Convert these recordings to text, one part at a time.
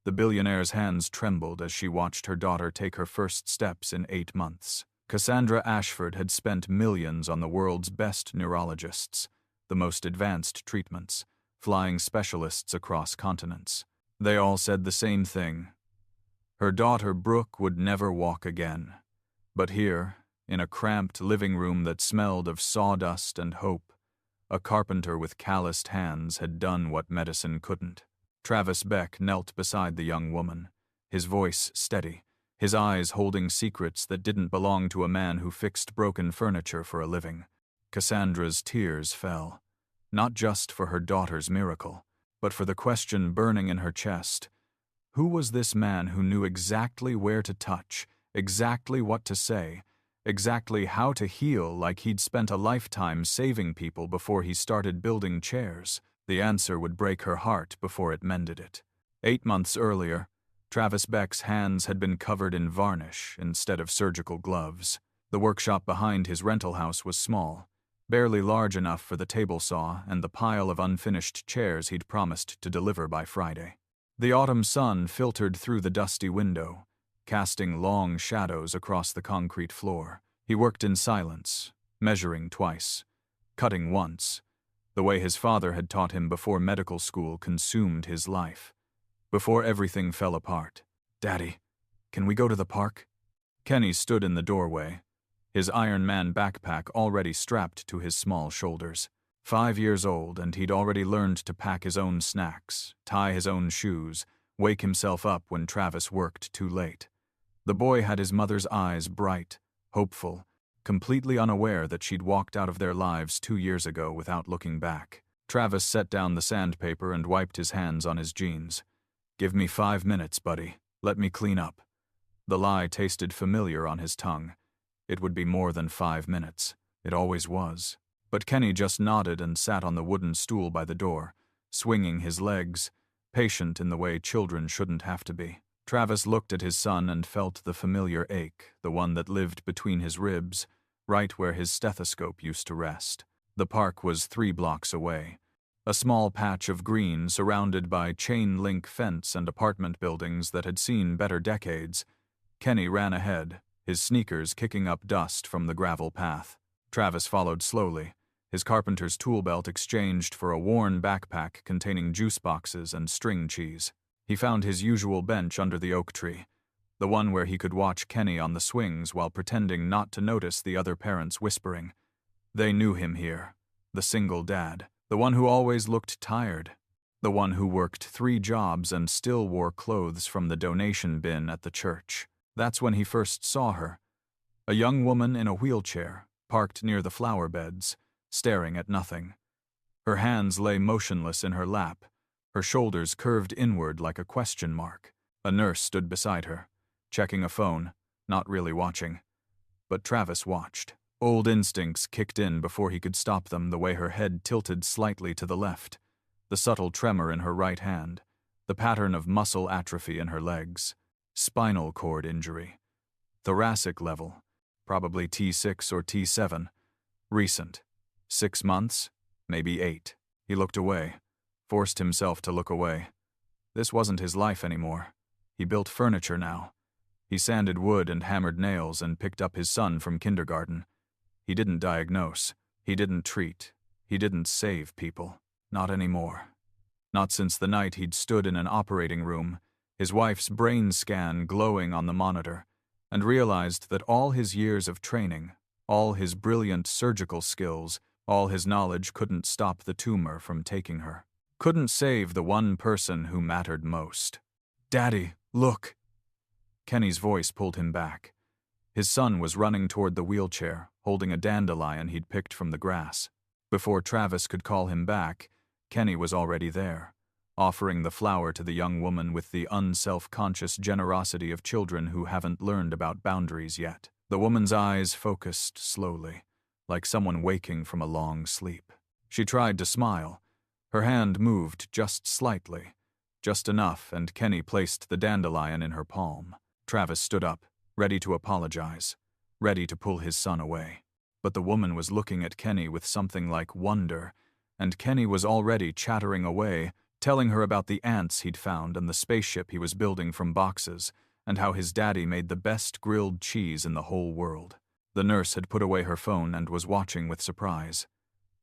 The billionaire's hands trembled as she watched her daughter take her first steps in 8 months. Cassandra Ashford had spent millions on the world's best neurologists, the most advanced treatments, flying specialists across continents. They all said the same thing. Her daughter Brooke would never walk again. But here, in a cramped living room that smelled of sawdust and hope, a carpenter with calloused hands had done what medicine couldn't. Travis Beck knelt beside the young woman, his voice steady, his eyes holding secrets that didn't belong to a man who fixed broken furniture for a living. Cassandra's tears fell, not just for her daughter's miracle, but for the question burning in her chest. Who was this man who knew exactly where to touch, exactly what to say, exactly how to heal, like he'd spent a lifetime saving people before he started building chairs? The answer would break her heart before it mended it. 8 months earlier, Travis Beck's hands had been covered in varnish instead of surgical gloves. The workshop behind his rental house was small, barely large enough for the table saw and the pile of unfinished chairs he'd promised to deliver by Friday. The autumn sun filtered through the dusty window, casting long shadows across the concrete floor. He worked in silence, measuring twice, cutting once. The way his father had taught him before medical school consumed his life. Before everything fell apart. "Daddy, can we go to the park?" Kenny stood in the doorway, his Iron Man backpack already strapped to his small shoulders. 5 years old, and he'd already learned to pack his own snacks, tie his own shoes, wake himself up when Travis worked too late. The boy had his mother's eyes bright, hopeful, completely unaware that she'd walked out of their lives 2 years ago without looking back. Travis set down the sandpaper and wiped his hands on his jeans. "Give me 5 minutes, buddy. Let me clean up." The lie tasted familiar on his tongue. It would be more than 5 minutes. It always was. But Kenny just nodded and sat on the wooden stool by the door, swinging his legs, patient in the way children shouldn't have to be. Travis looked at his son and felt the familiar ache, the one that lived between his ribs, right where his stethoscope used to rest. The park was 3 blocks away, a small patch of green surrounded by chain-link fence and apartment buildings that had seen better decades. Kenny ran ahead, his sneakers kicking up dust from the gravel path. Travis followed slowly, his carpenter's tool belt exchanged for a worn backpack containing juice boxes and string cheese. He found his usual bench under the oak tree, the one where he could watch Kenny on the swings while pretending not to notice the other parents whispering. They knew him here, the single dad, the one who always looked tired, the one who worked 3 jobs and still wore clothes from the donation bin at the church. That's when he first saw her, a young woman in a wheelchair, parked near the flower beds, staring at nothing. Her hands lay motionless in her lap, her shoulders curved inward like a question mark. A nurse stood beside her, checking a phone, not really watching. But Travis watched. Old instincts kicked in before he could stop them, the way her head tilted slightly to the left, the subtle tremor in her right hand, the pattern of muscle atrophy in her legs, spinal cord injury. Thoracic level, probably T6 or T7. Recent. 6 months, maybe 8. He looked away, forced himself to look away. This wasn't his life anymore. He built furniture now. He sanded wood and hammered nails and picked up his son from kindergarten. He didn't diagnose. He didn't treat. He didn't save people. Not anymore. Not since the night he'd stood in an operating room, his wife's brain scan glowing on the monitor, and realized that all his years of training, all his brilliant surgical skills, all his knowledge couldn't stop the tumor from taking her. Couldn't save the one person who mattered most. "Daddy, look!" Kenny's voice pulled him back. His son was running toward the wheelchair, holding a dandelion he'd picked from the grass. Before Travis could call him back, Kenny was already there, offering the flower to the young woman with the unself-conscious generosity of children who haven't learned about boundaries yet. The woman's eyes focused slowly, like someone waking from a long sleep. She tried to smile. Her hand moved just slightly, just enough, and Kenny placed the dandelion in her palm. Travis stood up, ready to apologize, ready to pull his son away. But the woman was looking at Kenny with something like wonder, and Kenny was already chattering away, telling her about the ants he'd found and the spaceship he was building from boxes, and how his daddy made the best grilled cheese in the whole world. The nurse had put away her phone and was watching with surprise.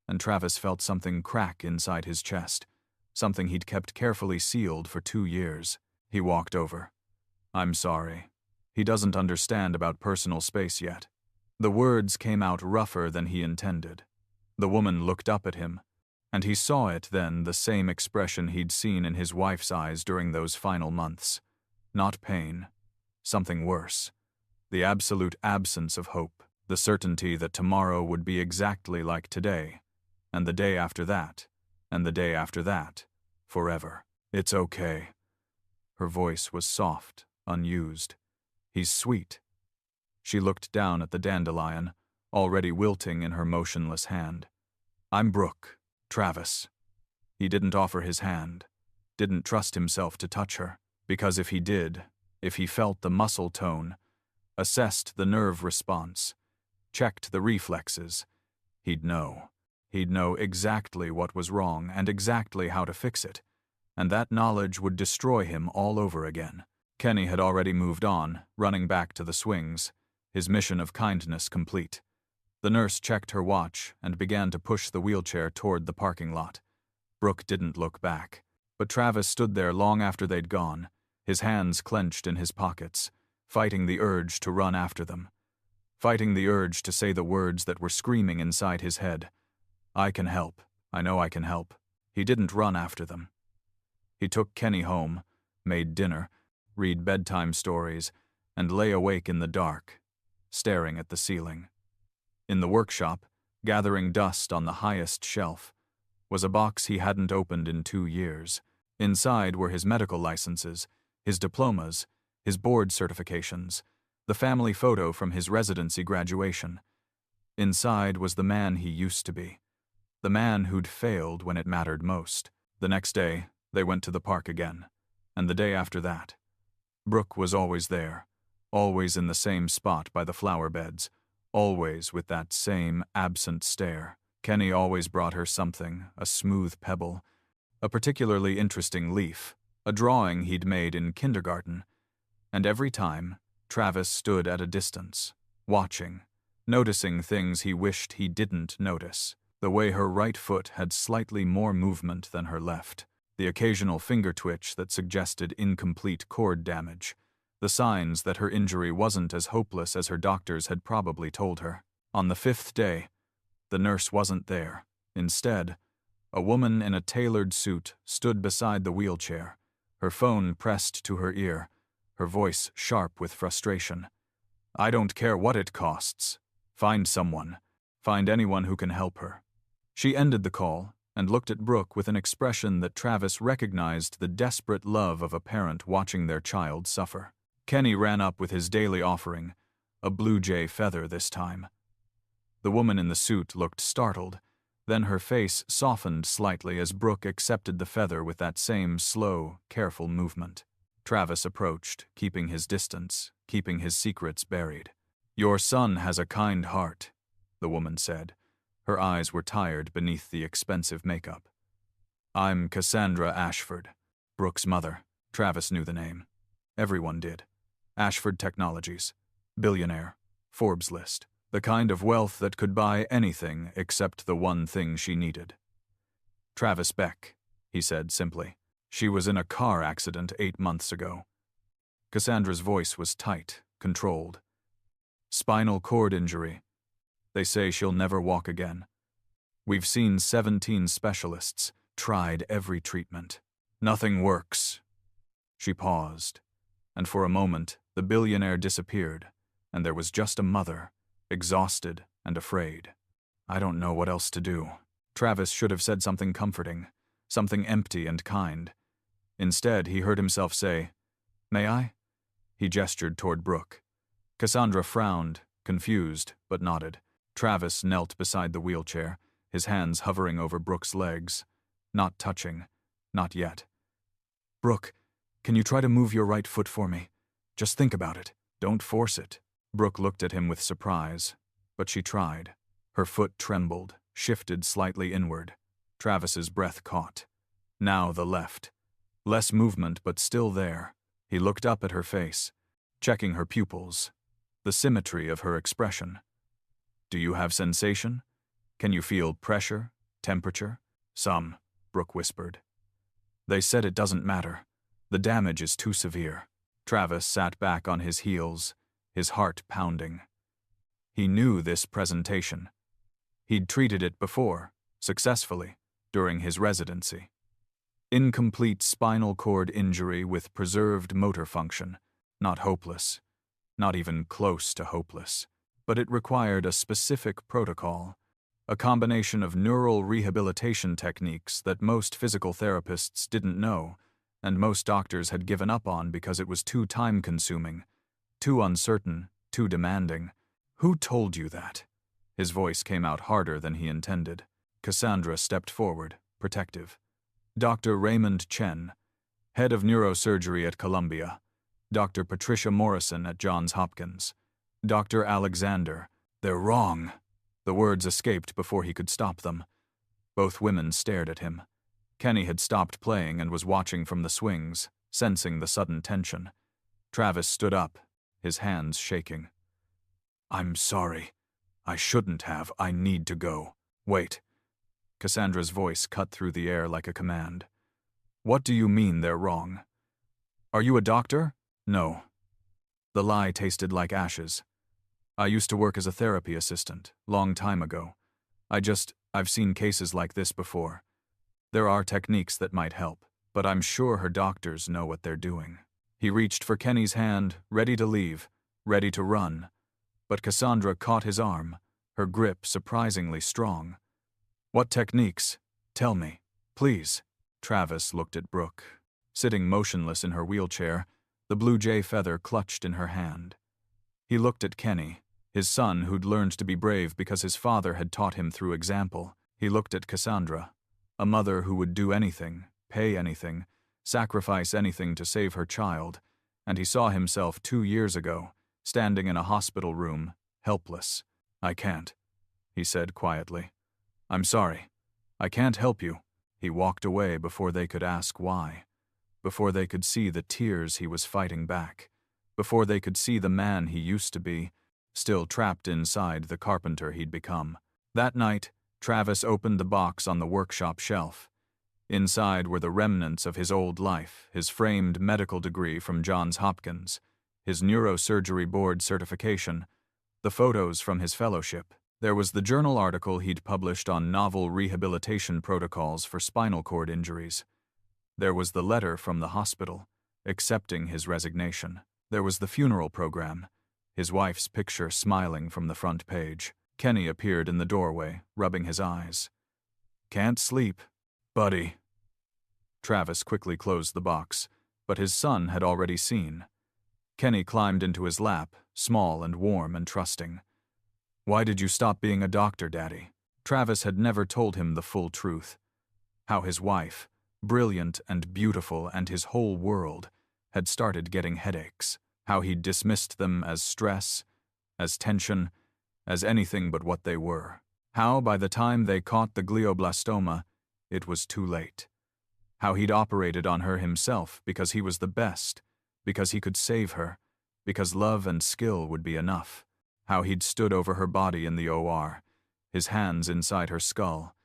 And Travis felt something crack inside his chest, something he'd kept carefully sealed for 2 years. He walked over. "I'm sorry. He doesn't understand about personal space yet." The words came out rougher than he intended. The woman looked up at him, and he saw it then, the same expression he'd seen in his wife's eyes during those final months. Not pain. Something worse. The absolute absence of hope. The certainty that tomorrow would be exactly like today, and the day after that, and the day after that, forever. "It's okay." Her voice was soft, unused. "He's sweet." She looked down at the dandelion, already wilting in her motionless hand. "I'm Brooke, Travis." He didn't offer his hand, didn't trust himself to touch her, because if he did, if he felt the muscle tone, assessed the nerve response, checked the reflexes, he'd know. He'd know exactly what was wrong and exactly how to fix it, and that knowledge would destroy him all over again. Kenny had already moved on, running back to the swings, his mission of kindness complete. The nurse checked her watch and began to push the wheelchair toward the parking lot. Brooke didn't look back, but Travis stood there long after they'd gone, his hands clenched in his pockets, fighting the urge to run after them, fighting the urge to say the words that were screaming inside his head. "I can help. I know I can help." He didn't run after them. He took Kenny home, made dinner, read bedtime stories, and lay awake in the dark, staring at the ceiling. In the workshop, gathering dust on the highest shelf, was a box he hadn't opened in 2 years. Inside were his medical licenses, his diplomas, his board certifications, the family photo from his residency graduation. Inside was the man he used to be, the man who'd failed when it mattered most. The next day, they went to the park again, and the day after that. Brooke was always there, always in the same spot by the flower beds, always with that same absent stare. Kenny always brought her something, a smooth pebble, a particularly interesting leaf, a drawing he'd made in kindergarten, and every time, Travis stood at a distance, watching, noticing things he wished he didn't notice. The way her right foot had slightly more movement than her left, the occasional finger twitch that suggested incomplete cord damage, the signs that her injury wasn't as hopeless as her doctors had probably told her. On the 5th day, the nurse wasn't there. Instead, a woman in a tailored suit stood beside the wheelchair, her phone pressed to her ear, her voice sharp with frustration. "I don't care what it costs. Find someone. Find anyone who can help her." She ended the call and looked at Brooke with an expression that Travis recognized the desperate love of a parent watching their child suffer. Kenny ran up with his daily offering, a blue jay feather this time. The woman in the suit looked startled, then her face softened slightly as Brooke accepted the feather with that same slow, careful movement. Travis approached, keeping his distance, keeping his secrets buried. "Your son has a kind heart," the woman said. Her eyes were tired beneath the expensive makeup. "I'm Cassandra Ashford, Brooke's mother." Travis knew the name. Everyone did. Ashford Technologies. Billionaire. Forbes list. The kind of wealth that could buy anything except the one thing she needed. "Travis Beck," he said simply. "She was in a car accident 8 months ago." Cassandra's voice was tight, controlled. "Spinal cord injury. They say she'll never walk again. We've seen 17 specialists, tried every treatment. Nothing works." She paused, and for a moment the billionaire disappeared, and there was just a mother, exhausted and afraid. "I don't know what else to do." Travis should have said something comforting, something empty and kind. Instead, he heard himself say, "May I?" He gestured toward Brooke. Cassandra frowned, confused, but nodded. Travis knelt beside the wheelchair, his hands hovering over Brooke's legs, not touching, not yet. "Brooke, can you try to move your right foot for me? Just think about it. Don't force it." Brooke looked at him with surprise, but she tried. Her foot trembled, shifted slightly inward. Travis's breath caught. Now the left. Less movement, but still there. He looked up at her face, checking her pupils, the symmetry of her expression. Do you have sensation? Can you feel pressure, temperature? Some, Brooke whispered. They said it doesn't matter. The damage is too severe. Travis sat back on his heels, his heart pounding. He knew this presentation. He'd treated it before, successfully, during his residency. Incomplete spinal cord injury with preserved motor function. Not hopeless. Not even close to hopeless. But it required a specific protocol, a combination of neural rehabilitation techniques that most physical therapists didn't know, and most doctors had given up on because it was too time-consuming, too uncertain, too demanding. Who told you that? His voice came out harder than he intended. Cassandra stepped forward, protective. Dr. Raymond Chen, head of neurosurgery at Columbia. Dr. Patricia Morrison at Johns Hopkins. Dr. Alexander. They're wrong. The words escaped before he could stop them. Both women stared at him. Kenny had stopped playing and was watching from the swings, sensing the sudden tension. Travis stood up, his hands shaking. I'm sorry. I shouldn't have. I need to go. Wait. Cassandra's voice cut through the air like a command. What do you mean they're wrong? Are you a doctor? No. The lie tasted like ashes. I used to work as a therapy assistant, long time ago. I've seen cases like this before. There are techniques that might help, but I'm sure her doctors know what they're doing. He reached for Kenny's hand, ready to leave, ready to run. But Cassandra caught his arm, her grip surprisingly strong. What techniques? Tell me, please. Travis looked at Brooke, sitting motionless in her wheelchair, the blue jay feather clutched in her hand. He looked at Kenny, his son who'd learned to be brave because his father had taught him through example. He looked at Cassandra, a mother who would do anything, pay anything, sacrifice anything to save her child, and he saw himself 2 years ago, standing in a hospital room, helpless. I can't, he said quietly. I'm sorry. I can't help you. He walked away before they could ask why, before they could see the tears he was fighting back, before they could see the man he used to be, still trapped inside the carpenter he'd become. That night, Travis opened the box on the workshop shelf. Inside were the remnants of his old life, his framed medical degree from Johns Hopkins, his neurosurgery board certification, the photos from his fellowship. There was the journal article he'd published on novel rehabilitation protocols for spinal cord injuries. There was the letter from the hospital, accepting his resignation. There was the funeral program, his wife's picture smiling from the front page. Kenny appeared in the doorway, rubbing his eyes. Can't sleep, buddy. Travis quickly closed the box, but his son had already seen. Kenny climbed into his lap, small and warm and trusting. Why did you stop being a doctor, Daddy? Travis had never told him the full truth. How his wife, brilliant and beautiful and his whole world, had started getting headaches. How he'd dismissed them as stress, as tension, as anything but what they were. How, by the time they caught the glioblastoma, it was too late. How he'd operated on her himself because he was the best, because he could save her, because love and skill would be enough. How he'd stood over her body in the OR, his hands inside her skull,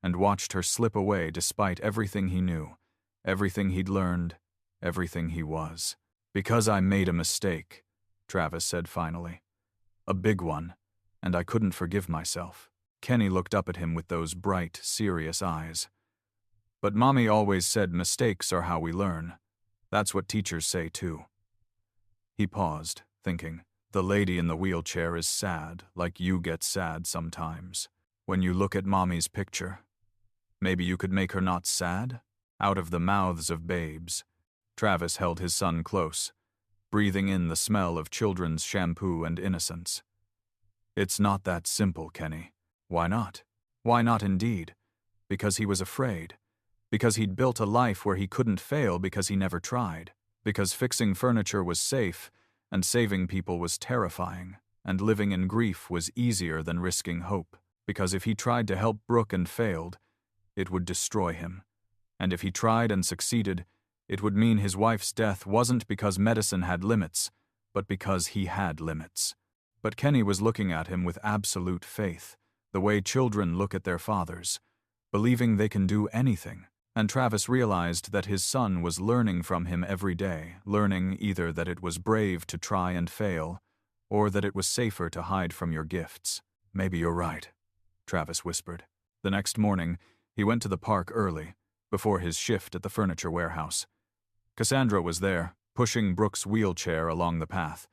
and watched her slip away despite everything he knew, everything he'd learned, everything he was. Because I made a mistake, Travis said finally. A big one, and I couldn't forgive myself. Kenny looked up at him with those bright, serious eyes. But Mommy always said mistakes are how we learn. That's what teachers say too. He paused, thinking. The lady in the wheelchair is sad, like you get sad sometimes. When you look at Mommy's picture. Maybe you could make her not sad? Out of the mouths of babes. Travis held his son close, breathing in the smell of children's shampoo and innocence. It's not that simple, Kenny. Why not? Why not indeed? Because he was afraid. Because he'd built a life where he couldn't fail because he never tried. Because fixing furniture was safe, and saving people was terrifying, and living in grief was easier than risking hope. Because if he tried to help Brooke and failed, it would destroy him. And if he tried and succeeded, it would mean his wife's death wasn't because medicine had limits, but because he had limits. But Kenny was looking at him with absolute faith, the way children look at their fathers, believing they can do anything. And Travis realized that his son was learning from him every day, learning either that it was brave to try and fail, or that it was safer to hide from your gifts. "Maybe you're right," Travis whispered. The next morning, he went to the park early, before his shift at the furniture warehouse. Cassandra was there, pushing Brooke's wheelchair along the path.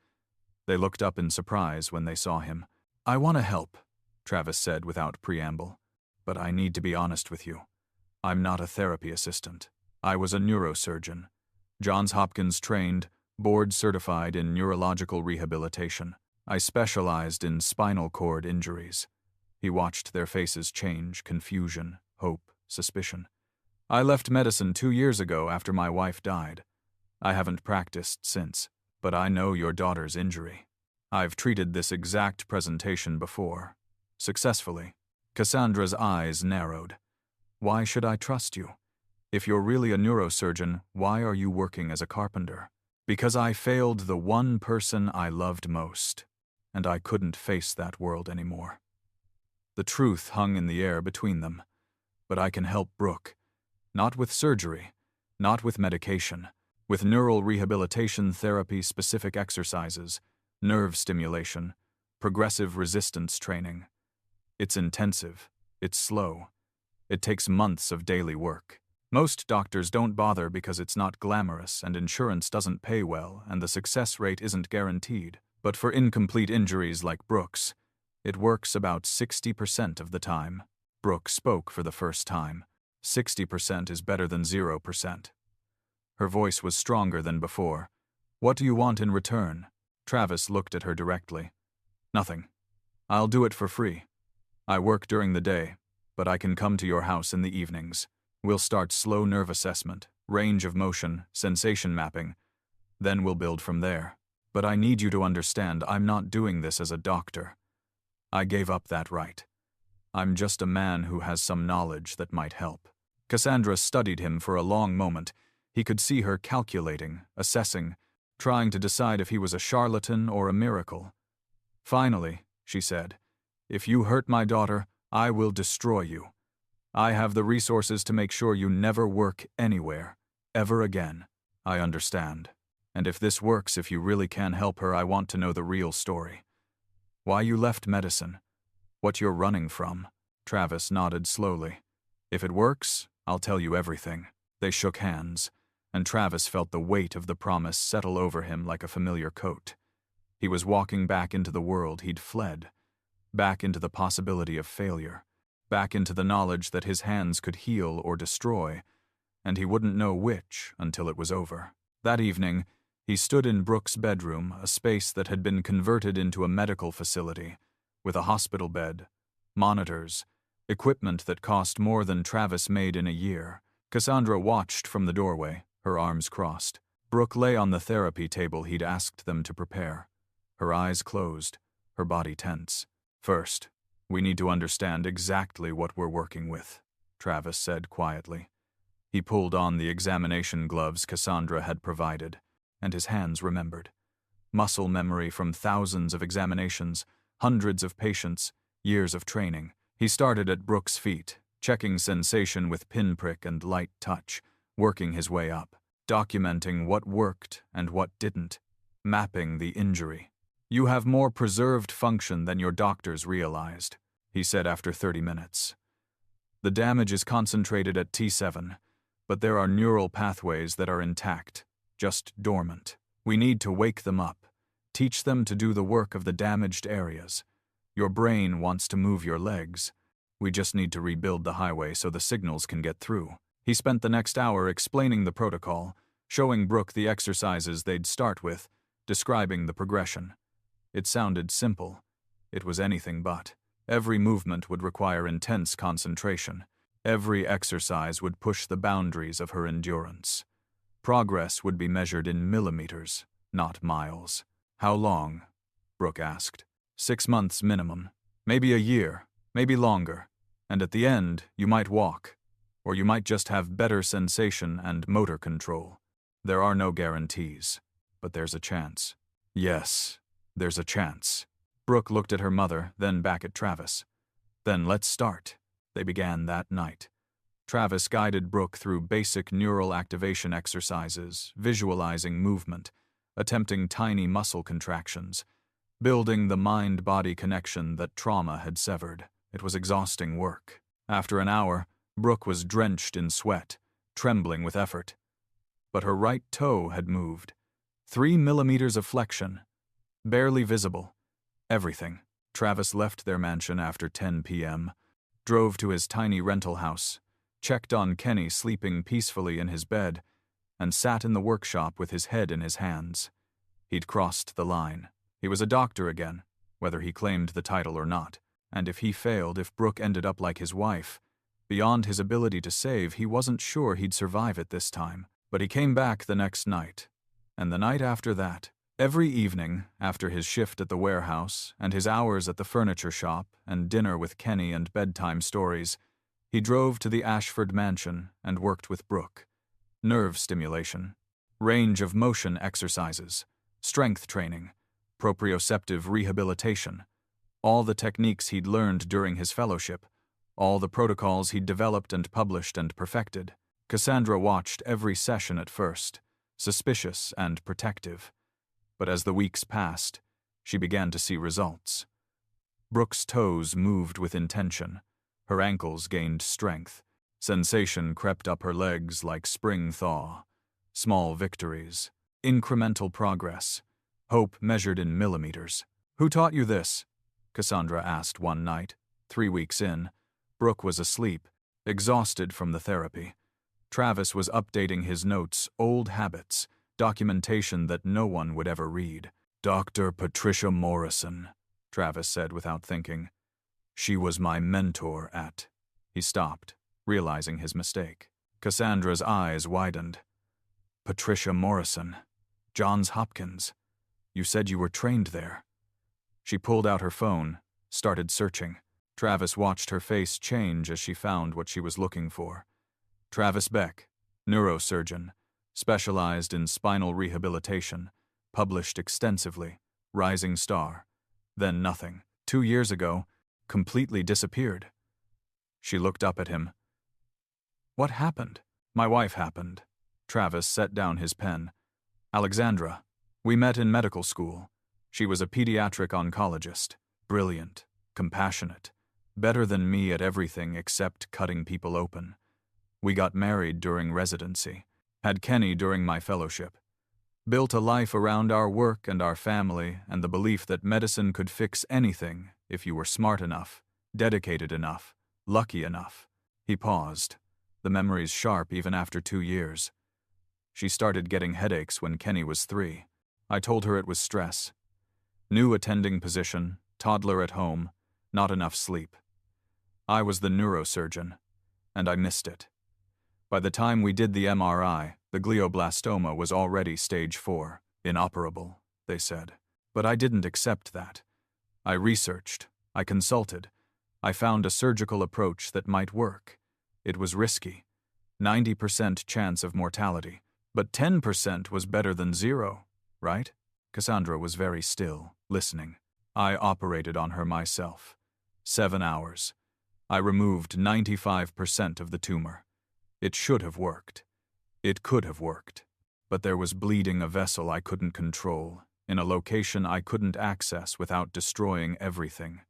They looked up in surprise when they saw him. "I want to help," Travis said without preamble, "but I need to be honest with you. I'm not a therapy assistant. I was a neurosurgeon, Johns Hopkins trained, board certified in neurological rehabilitation. I specialized in spinal cord injuries." He watched their faces change, confusion, hope, suspicion. "I left medicine 2 years ago after my wife died. I haven't practiced since, but I know your daughter's injury. I've treated this exact presentation before. Successfully." Cassandra's eyes narrowed. "Why should I trust you? If you're really a neurosurgeon, why are you working as a carpenter?" "Because I failed the one person I loved most, and I couldn't face that world anymore." The truth hung in the air between them. "But I can help Brooke. Not with surgery, not with medication, with neural rehabilitation therapy, specific exercises, nerve stimulation, progressive resistance training. It's intensive, it's slow. It takes months of daily work. Most doctors don't bother because it's not glamorous and insurance doesn't pay well and the success rate isn't guaranteed. But for incomplete injuries like Brooke's, it works about 60% of the time." Brooke spoke for the first time. 60% is better than 0%. Her voice was stronger than before. "What do you want in return?" Travis looked at her directly. "Nothing. I'll do it for free. I work during the day, but I can come to your house in the evenings. We'll start slow nerve assessment, range of motion, sensation mapping. Then we'll build from there. But I need you to understand I'm not doing this as a doctor. I gave up that right. I'm just a man who has some knowledge that might help." Cassandra studied him for a long moment. He could see her calculating, assessing, trying to decide if he was a charlatan or a miracle. "Finally," she said, "if you hurt my daughter, I will destroy you. I have the resources to make sure you never work anywhere, ever again. I understand. And if this works, if you really can help her, I want to know the real story. Why you left medicine. What you're running from." Travis nodded slowly. "If it works, I'll tell you everything." They shook hands, and Travis felt the weight of the promise settle over him like a familiar coat. He was walking back into the world he'd fled, back into the possibility of failure, back into the knowledge that his hands could heal or destroy, and he wouldn't know which until it was over. That evening, he stood in Brooke's bedroom, a space that had been converted into a medical facility, with a hospital bed, monitors, equipment that cost more than Travis made in a year. Cassandra watched from the doorway, her arms crossed. Brooke lay on the therapy table he'd asked them to prepare, her eyes closed, her body tense. "First, we need to understand exactly what we're working with," Travis said quietly. He pulled on the examination gloves Cassandra had provided, and his hands remembered. Muscle memory from thousands of examinations, hundreds of patients, years of training. He started at Brooke's feet, checking sensation with pinprick and light touch, working his way up, documenting what worked and what didn't, mapping the injury. "You have more preserved function than your doctors realized," he said after 30 minutes. "The damage is concentrated at T7, but there are neural pathways that are intact, just dormant. We need to wake them up, teach them to do the work of the damaged areas. Your brain wants to move your legs. We just need to rebuild the highway so the signals can get through." He spent the next hour explaining the protocol, showing Brooke the exercises they'd start with, describing the progression. It sounded simple. It was anything but. Every movement would require intense concentration. Every exercise would push the boundaries of her endurance. Progress would be measured in millimeters, not miles. "How long?" Brooke asked. 6 months minimum. Maybe a year, maybe longer. And at the end, you might walk. or you might just have better sensation and motor control. There are no guarantees, but there's a chance. Yes, there's a chance. Brooke looked at her mother, then back at Travis. Then let's start. They began that night. Travis guided Brooke through basic neural activation exercises, visualizing movement, attempting tiny muscle contractions, building the mind-body connection that trauma had severed. It was exhausting work. After an hour, Brooke was drenched in sweat, trembling with effort. But her right toe had moved. 3 millimeters of flexion. Barely visible. Everything. Travis left their mansion after 10 p.m., drove to his tiny rental house, checked on Kenny sleeping peacefully in his bed, and sat in the workshop with his head in his hands. He'd crossed the line. He was a doctor again, whether he claimed the title or not, and if he failed, if Brooke ended up like his wife, beyond his ability to save, he wasn't sure he'd survive it this time. But he came back the next night, and the night after that. Every evening, after his shift at the warehouse, and his hours at the furniture shop, and dinner with Kenny and bedtime stories, he drove to the Ashford mansion and worked with Brooke. Nerve stimulation, range of motion exercises, strength training, proprioceptive rehabilitation, all the techniques he'd learned during his fellowship, all the protocols he'd developed and published and perfected. Cassandra watched every session at first, suspicious and protective. But as the weeks passed, she began to see results. Brooke's toes moved with intention. Her ankles gained strength. Sensation crept up her legs like spring thaw. Small victories. Incremental progress. Hope measured in millimeters. "Who taught you this?" Cassandra asked one night. 3 weeks in, Brooke was asleep, exhausted from the therapy. Travis was updating his notes, old habits, documentation that no one would ever read. "Dr. Patricia Morrison," Travis said without thinking. "She was my mentor at—" He stopped, realizing his mistake. Cassandra's eyes widened. "Patricia Morrison. Johns Hopkins. You said you were trained there." She pulled out her phone, started searching. Travis watched her face change as she found what she was looking for. Travis Beck, neurosurgeon, specialized in spinal rehabilitation, published extensively, rising star. Then nothing. 2 years ago, completely disappeared. She looked up at him. "What happened?" "My wife happened." Travis set down his pen. "Alexandra. We met in medical school. She was a pediatric oncologist. Brilliant, compassionate, better than me at everything except cutting people open. We got married during residency. Had Kenny during my fellowship. Built a life around our work and our family and the belief that medicine could fix anything if you were smart enough, dedicated enough, lucky enough." He paused, the memories sharp even after 2 years. "She started getting headaches when Kenny was 3. I told her it was stress. New attending position, toddler at home, not enough sleep. I was the neurosurgeon, and I missed it. By the time we did the MRI, the glioblastoma was already stage 4, inoperable, they said. But I didn't accept that. I researched, I consulted, I found a surgical approach that might work. It was risky, 90% chance of mortality, but 10% was better than 0, right?" Cassandra was very still, listening. "I operated on her myself. 7 hours. I removed 95% of the tumor. It should have worked. It could have worked. But there was bleeding a vessel I couldn't control, in a location I couldn't access without destroying everything.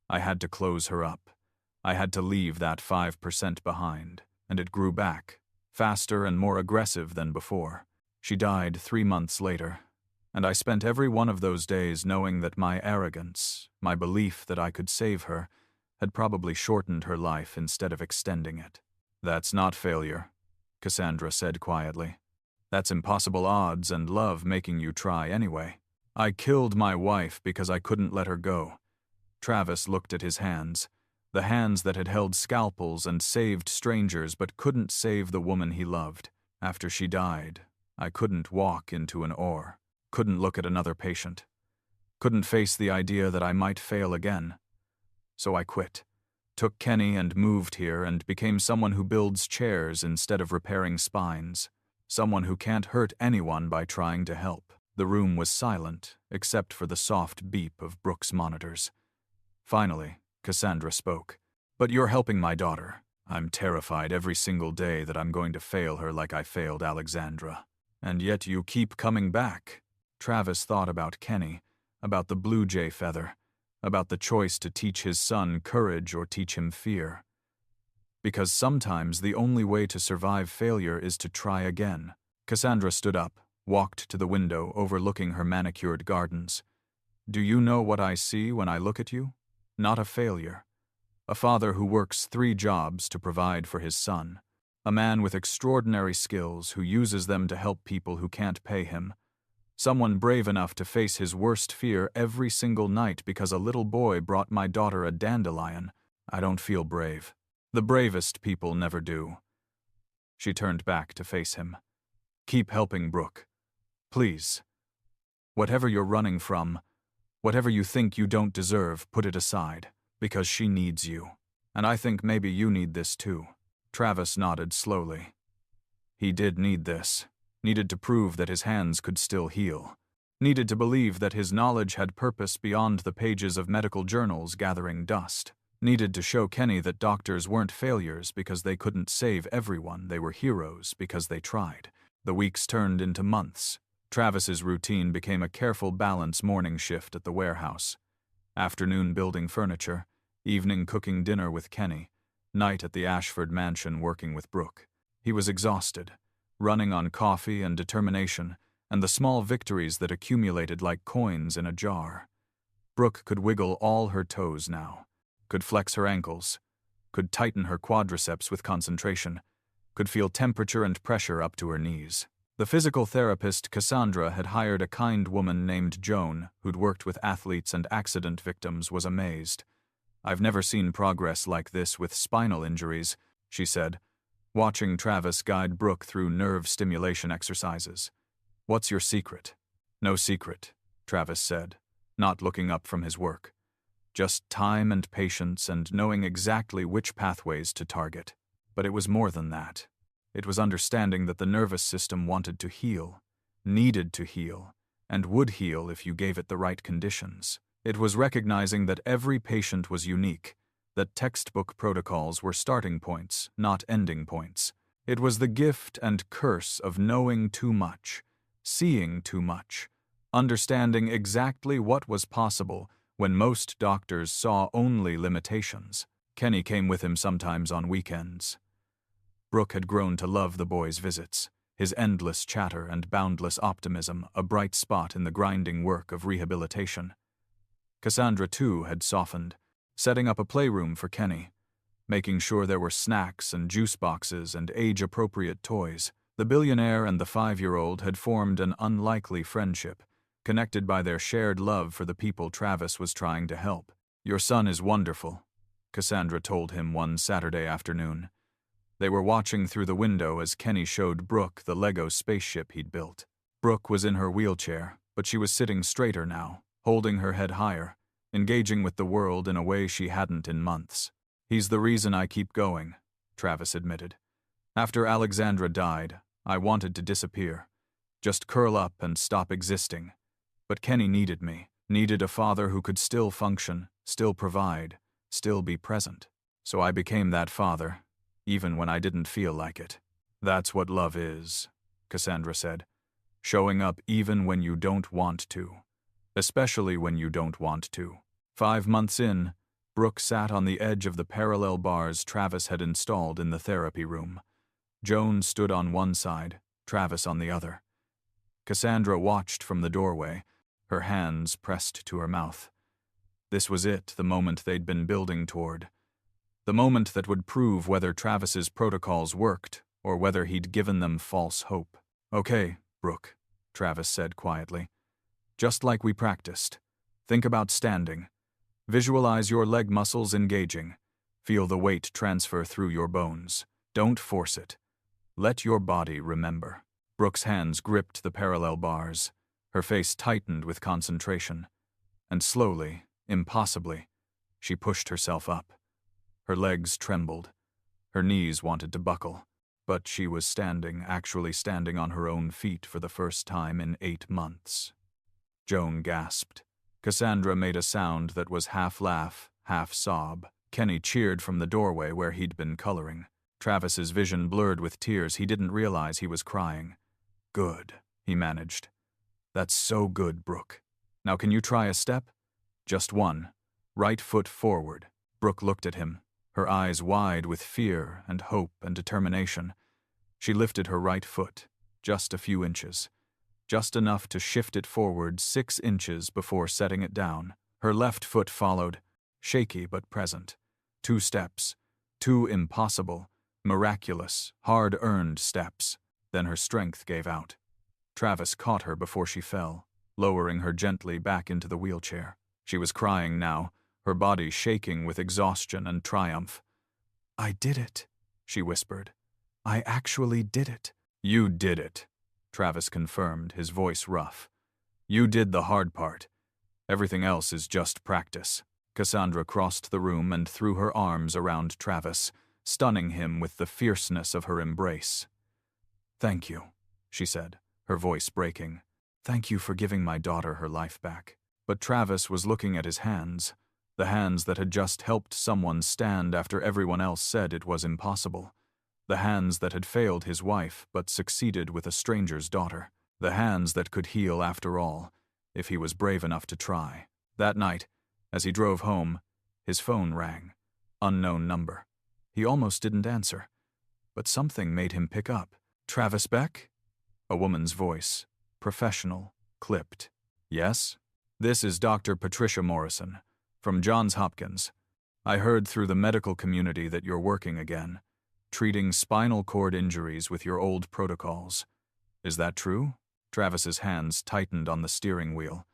I had to close her up. I had to leave that 5% behind, and it grew back, faster and more aggressive than before. She died 3 months later, and I spent every one of those days knowing that my arrogance, my belief that I could save her, had probably shortened her life instead of extending it." "That's not failure," Cassandra said quietly. "That's impossible odds and love making you try anyway. I killed my wife because I couldn't let her go." Travis looked at his hands, the hands that had held scalpels and saved strangers but couldn't save the woman he loved. "After she died, I couldn't walk into an OR, couldn't look at another patient, couldn't face the idea that I might fail again. So I quit. took Kenny and moved here and became someone who builds chairs instead of repairing spines. Someone who can't hurt anyone by trying to help. The room was silent, except for the soft beep of Brooke's monitors. Finally, Cassandra spoke. "But you're helping my daughter. I'm terrified every single day that I'm going to fail her like I failed Alexandra. And yet you keep coming back." Travis thought about Kenny, about the blue jay feather, about the choice to teach his son courage or teach him fear. Because sometimes the only way to survive failure is to try again. Cassandra stood up, walked to the window overlooking her manicured gardens. "Do you know what I see when I look at you? Not a failure. A father who works 3 jobs to provide for his son. A man with extraordinary skills who uses them to help people who can't pay him. Someone brave enough to face his worst fear every single night because a little boy brought my daughter a dandelion. I don't feel brave. The bravest people never do." She turned back to face him. "Keep helping Brooke. Please. Whatever you're running from, whatever you think you don't deserve, put it aside, because she needs you. And I think maybe you need this too." Travis nodded slowly. He did need this. Needed to prove that his hands could still heal. Needed to believe that his knowledge had purpose beyond the pages of medical journals gathering dust. Needed to show Kenny that doctors weren't failures because they couldn't save everyone, they were heroes because they tried. The weeks turned into months. Travis's routine became a careful balance: morning shift at the warehouse, afternoon building furniture, evening cooking dinner with Kenny, night at the Ashford mansion working with Brooke. He was exhausted, running on coffee and determination, and the small victories that accumulated like coins in a jar. Brooke could wiggle all her toes now, could flex her ankles, could tighten her quadriceps with concentration, could feel temperature and pressure up to her knees. The physical therapist Cassandra had hired a kind woman named Joan, who'd worked with athletes and accident victims, was amazed. "I've never seen progress like this with spinal injuries," she said, watching Travis guide Brooke through nerve stimulation exercises. "What's your secret?" "No secret," Travis said, not looking up from his work. "Just time and patience and knowing exactly which pathways to target." But it was more than that. It was understanding that the nervous system wanted to heal, needed to heal, and would heal if you gave it the right conditions. It was recognizing that every patient was unique, that textbook protocols were starting points, not ending points. It was the gift and curse of knowing too much, seeing too much, understanding exactly what was possible when most doctors saw only limitations. Kenny came with him sometimes on weekends. Brooke had grown to love the boy's visits, his endless chatter and boundless optimism a bright spot in the grinding work of rehabilitation. Cassandra, too, had softened, setting up a playroom for Kenny, making sure there were snacks and juice boxes and age-appropriate toys. The billionaire and the 5-year-old had formed an unlikely friendship, connected by their shared love for the people Travis was trying to help. "Your son is wonderful," Cassandra told him one Saturday afternoon. They were watching through the window as Kenny showed Brooke the Lego spaceship he'd built. Brooke was in her wheelchair, but she was sitting straighter now, holding her head higher, engaging with the world in a way she hadn't in months. "He's the reason I keep going," Travis admitted. "After Alexandra died, I wanted to disappear, just curl up and stop existing. But Kenny needed me, needed a father who could still function, still provide, still be present. So I became that father, even when I didn't feel like it." "That's what love is," Cassandra said. "Showing up even when you don't want to. Especially when you don't want to." 5 months in, Brooke sat on the edge of the parallel bars Travis had installed in the therapy room. Joan stood on one side, Travis on the other. Cassandra watched from the doorway, her hands pressed to her mouth. This was it, the moment they'd been building toward. The moment that would prove whether Travis's protocols worked or whether he'd given them false hope. "Okay, Brooke," Travis said quietly. "Just like we practiced. Think about standing. Visualize your leg muscles engaging. Feel the weight transfer through your bones. Don't force it. Let your body remember." Brooke's hands gripped the parallel bars. Her face tightened with concentration. And slowly, impossibly, she pushed herself up. Her legs trembled. Her knees wanted to buckle. But she was actually standing on her own feet for the first time in 8 months. Joan gasped. Cassandra made a sound that was half laugh, half sob. Kenny cheered from the doorway where he'd been coloring. Travis's vision blurred with tears. He didn't realize he was crying. Good, he managed. That's so good, Brooke. Now can you try a step? Just one. Right foot forward. Brooke looked at him, her eyes wide with fear and hope and determination. She lifted her right foot, just a few inches. Just enough to shift it forward 6 inches before setting it down. Her left foot followed, shaky but present. 2 steps. 2 impossible, miraculous, hard-earned steps. Then her strength gave out. Travis caught her before she fell, lowering her gently back into the wheelchair. She was crying now, her body shaking with exhaustion and triumph. I did it, she whispered. I actually did it. You did it, Travis confirmed, his voice rough. You did the hard part. Everything else is just practice. Cassandra crossed the room and threw her arms around Travis, stunning him with the fierceness of her embrace. Thank you, she said, her voice breaking. Thank you for giving my daughter her life back. But Travis was looking at his hands, the hands that had just helped someone stand after everyone else said it was impossible. The hands that had failed his wife but succeeded with a stranger's daughter. The hands that could heal after all, if he was brave enough to try. That night, as he drove home, his phone rang. Unknown number. He almost didn't answer, but something made him pick up. Travis Beck? A woman's voice, professional, clipped. Yes? This is Dr. Patricia Morrison, from Johns Hopkins. I heard through the medical community that you're working again, treating spinal cord injuries with your old protocols. Is that true? Travis's hands tightened on the steering wheel.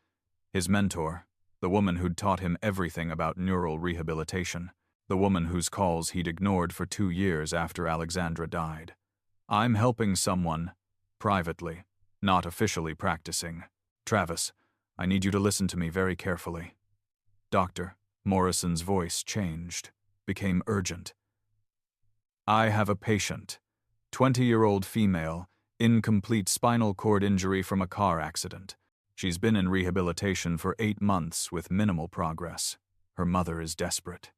His mentor, the woman who'd taught him everything about neural rehabilitation, the woman whose calls he'd ignored for 2 years after Alexandra died. I'm helping someone, privately, not officially practicing. Travis, I need you to listen to me very carefully. Doctor, Morrison's voice changed, became urgent. I have a patient, 20-year-old female, incomplete spinal cord injury from a car accident. She's been in rehabilitation for 8 months with minimal progress. Her mother is desperate.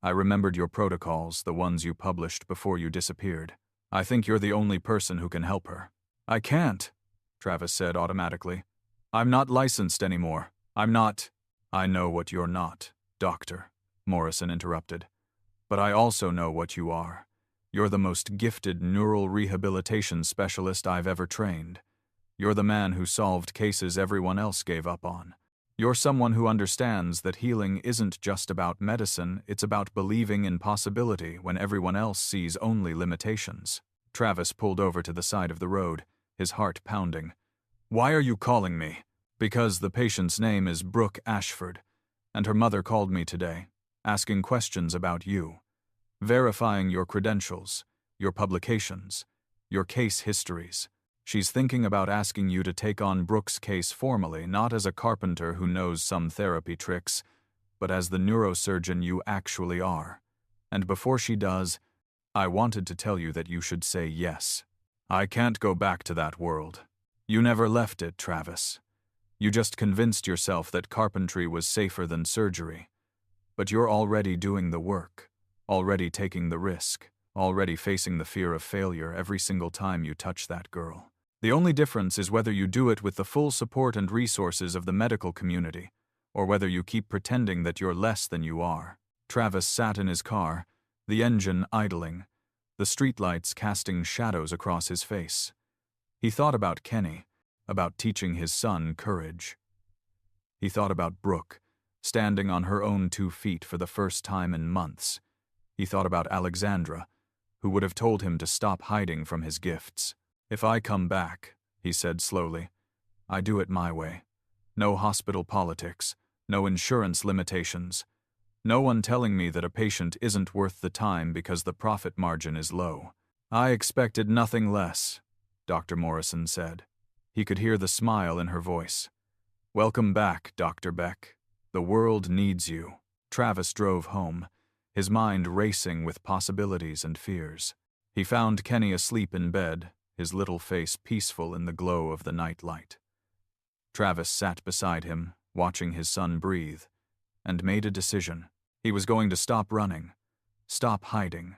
I remembered your protocols, the ones you published before you disappeared. I think you're the only person who can help her. I can't, Travis said automatically. I'm not licensed anymore. I'm not. I know what you're not, doctor, Morrison interrupted. But I also know what you are. You're the most gifted neural rehabilitation specialist I've ever trained. You're the man who solved cases everyone else gave up on. You're someone who understands that healing isn't just about medicine, it's about believing in possibility when everyone else sees only limitations. Travis pulled over to the side of the road, his heart pounding. Why are you calling me? Because the patient's name is Brooke Ashford, and her mother called me today, asking questions about you, verifying your credentials, your publications, your case histories. She's thinking about asking you to take on Brooke's case formally, not as a carpenter who knows some therapy tricks, but as the neurosurgeon you actually are. And before she does, I wanted to tell you that you should say yes. I can't go back to that world. You never left it, Travis. You just convinced yourself that carpentry was safer than surgery. But you're already doing the work, already taking the risk, already facing the fear of failure every single time you touch that girl. The only difference is whether you do it with the full support and resources of the medical community, or whether you keep pretending that you're less than you are. Travis sat in his car, the engine idling, the streetlights casting shadows across his face. He thought about Kenny, about teaching his son courage. He thought about Brooke, standing on her own 2 feet for the first time in months. He thought about Alexandra, who would have told him to stop hiding from his gifts. If I come back, he said slowly, I do it my way. No hospital politics, no insurance limitations, no one telling me that a patient isn't worth the time because the profit margin is low. I expected nothing less, Dr. Morrison said. He could hear the smile in her voice. Welcome back, Dr. Beck. The world needs you. Travis drove home, his mind racing with possibilities and fears. He found Kenny asleep in bed, his little face peaceful in the glow of the night light. Travis sat beside him, watching his son breathe, and made a decision. He was going to stop running, stop hiding,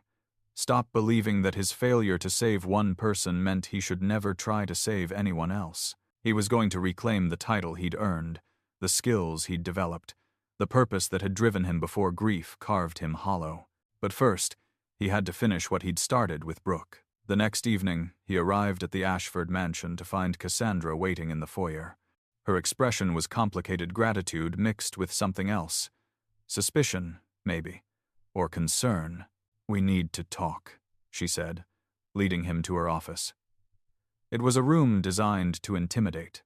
stop believing that his failure to save one person meant he should never try to save anyone else. He was going to reclaim the title he'd earned, the skills he'd developed, the purpose that had driven him before grief carved him hollow. But first, he had to finish what he'd started with Brooke. The next evening, he arrived at the Ashford mansion to find Cassandra waiting in the foyer. Her expression was complicated gratitude mixed with something else. Suspicion, maybe, or concern. "We need to talk," she said, leading him to her office. It was a room designed to intimidate,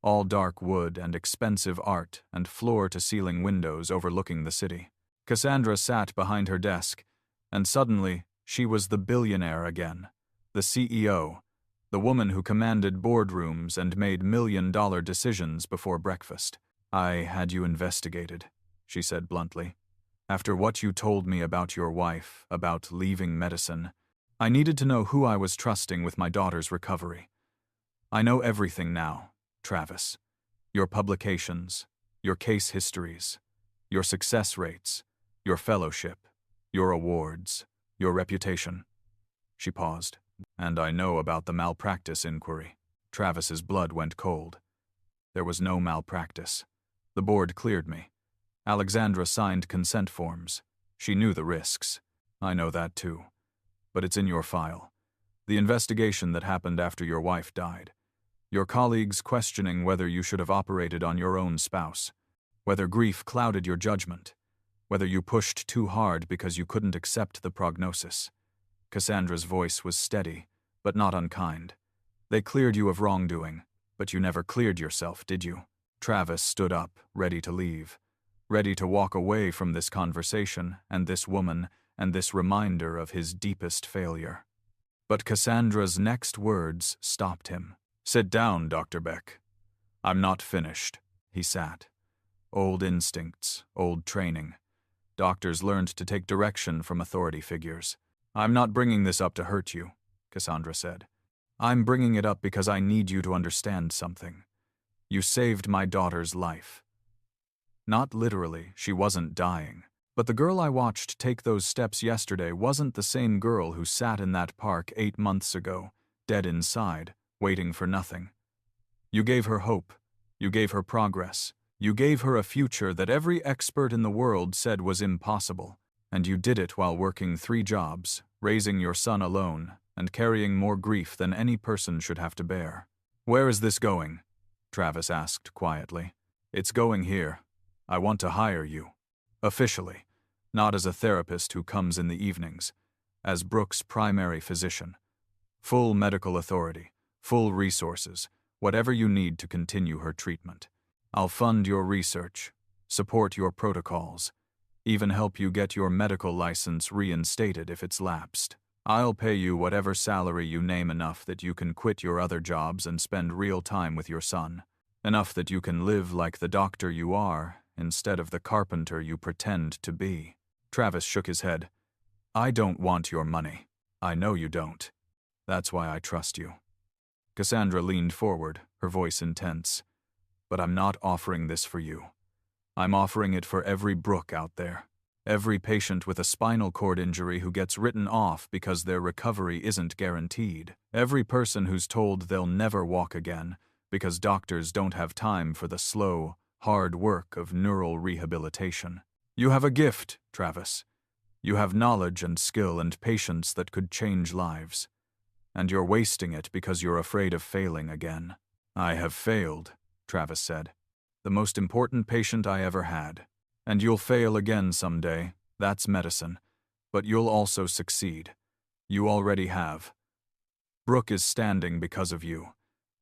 all dark wood and expensive art and floor-to-ceiling windows overlooking the city. Cassandra sat behind her desk, and suddenly she was the billionaire again, the CEO, the woman who commanded boardrooms and made million-dollar decisions before breakfast. "I had you investigated," she said bluntly. "After what you told me about your wife, about leaving medicine, I needed to know who I was trusting with my daughter's recovery. I know everything now, Travis. Your publications, your case histories, your success rates, your fellowship, your awards, your reputation." She paused. "And I know about the malpractice inquiry." Travis's blood went cold. There was no malpractice. The board cleared me. Alexandra signed consent forms. She knew the risks. "I know that too. But it's in your file. The investigation that happened after your wife died. Your colleagues questioning whether you should have operated on your own spouse, whether grief clouded your judgment, whether you pushed too hard because you couldn't accept the prognosis." Cassandra's voice was steady, but not unkind. "They cleared you of wrongdoing, but you never cleared yourself, did you?" Travis stood up, ready to leave, ready to walk away from this conversation and this woman and this reminder of his deepest failure. But Cassandra's next words stopped him. "Sit down, Dr. Beck. I'm not finished." He sat. Old instincts, old training. Doctors learned to take direction from authority figures. "I'm not bringing this up to hurt you," Cassandra said. "I'm bringing it up because I need you to understand something. You saved my daughter's life. Not literally, she wasn't dying. But the girl I watched take those steps yesterday wasn't the same girl who sat in that park 8 months ago, dead inside, waiting for nothing. You gave her hope. You gave her progress. You gave her a future that every expert in the world said was impossible. And you did it while working 3 jobs, raising your son alone, and carrying more grief than any person should have to bear." "Where is this going?" Travis asked quietly. "It's going here. I want to hire you. Officially. Not as a therapist who comes in the evenings. As Brooke's primary physician. Full medical authority, full resources, whatever you need to continue her treatment. I'll fund your research, support your protocols, even help you get your medical license reinstated if it's lapsed. I'll pay you whatever salary you name enough that you can quit your other jobs and spend real time with your son. Enough that you can live like the doctor you are instead of the carpenter you pretend to be." Travis shook his head. "I don't want your money. I know you don't. That's why I trust you." Cassandra leaned forward, her voice intense. "But I'm not offering this for you. I'm offering it for every Brooke out there. Every patient with a spinal cord injury who gets written off because their recovery isn't guaranteed. Every person who's told they'll never walk again because doctors don't have time for the slow, hard work of neural rehabilitation. You have a gift, Travis. You have knowledge and skill and patience that could change lives. And you're wasting it because you're afraid of failing again." "I have failed," Travis said. "The most important patient I ever had. And you'll fail again someday, that's medicine. But you'll also succeed. You already have. Brooke is standing because of you.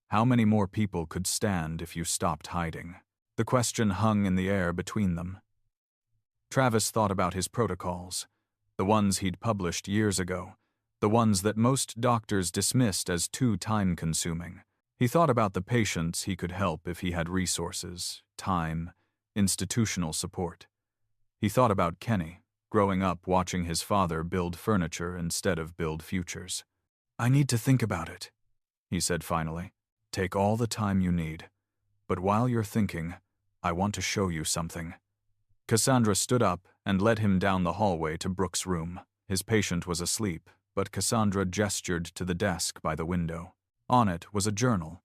How many more people could stand if you stopped hiding?" The question hung in the air between them. Travis thought about his protocols, the ones he'd published years ago, the ones that most doctors dismissed as too time-consuming. He thought about the patients he could help if he had resources, time, institutional support. He thought about Kenny, growing up watching his father build furniture instead of build futures. "I need to think about it," he said finally. "Take all the time you need. But while you're thinking, I want to show you something." Cassandra stood up and led him down the hallway to Brooke's room. His patient was asleep, but Cassandra gestured to the desk by the window. On it was a journal,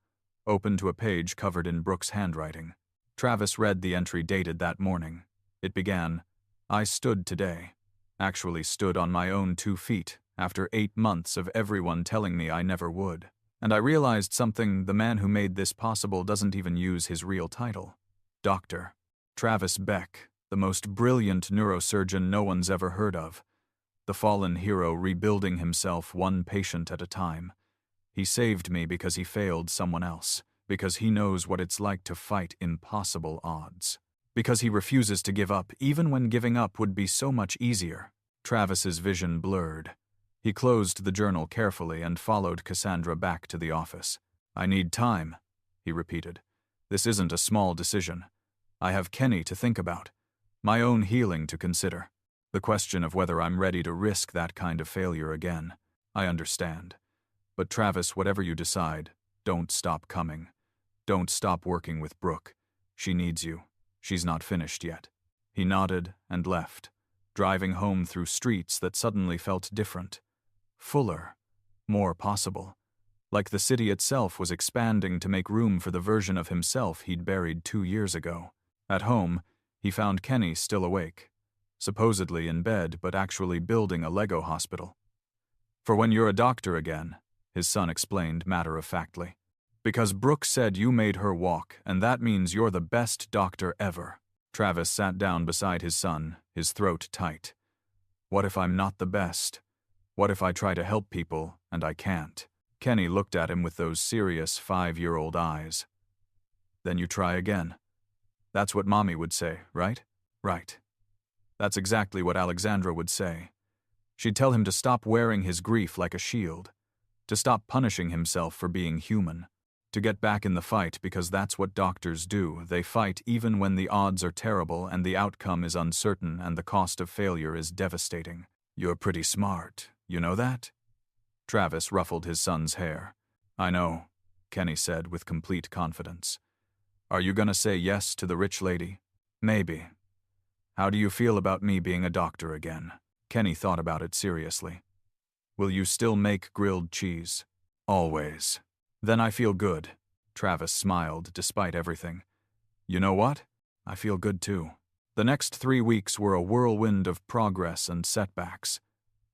open to a page covered in Brooke's handwriting. Travis read the entry dated that morning. It began, "I stood today. Actually stood on my own 2 feet after 8 months of everyone telling me I never would. And I realized something: the man who made this possible doesn't even use his real title. Dr. Travis Beck, the most brilliant neurosurgeon no one's ever heard of. The fallen hero rebuilding himself one patient at a time. He saved me because he failed someone else, because he knows what it's like to fight impossible odds. Because he refuses to give up, even when giving up would be so much easier." Travis's vision blurred. He closed the journal carefully and followed Cassandra back to the office. "I need time," he repeated. "This isn't a small decision. I have Kenny to think about, my own healing to consider. The question of whether I'm ready to risk that kind of failure again. I understand. But Travis, whatever you decide, don't stop coming. Don't stop working with Brooke. She needs you. She's not finished yet." He nodded and left, driving home through streets that suddenly felt different. Fuller. More possible. Like the city itself was expanding to make room for the version of himself he'd buried 2 years ago. At home, he found Kenny still awake. Supposedly in bed, but actually building a Lego hospital. "For when you're a doctor again," his son explained matter-of-factly. "Because Brooke said you made her walk, and that means you're the best doctor ever." Travis sat down beside his son, his throat tight. "What if I'm not the best? What if I try to help people, and I can't?" Kenny looked at him with those serious 5-year-old eyes. "Then you try again. That's what Mommy would say, right?" "Right. That's exactly what Alexandra would say. She'd tell him to stop wearing his grief like a shield, to stop punishing himself for being human, to get back in the fight, because that's what doctors do. They fight even when the odds are terrible and the outcome is uncertain and the cost of failure is devastating. You're pretty smart, you know that?" Travis ruffled his son's hair. "I know," Kenny said with complete confidence. "Are you gonna say yes to the rich lady?" "Maybe. How do you feel about me being a doctor again?" Kenny thought about it seriously. "Will you still make grilled cheese?" "Always." "Then I feel good." Travis smiled despite everything. "You know what? I feel good too." The next 3 weeks were a whirlwind of progress and setbacks.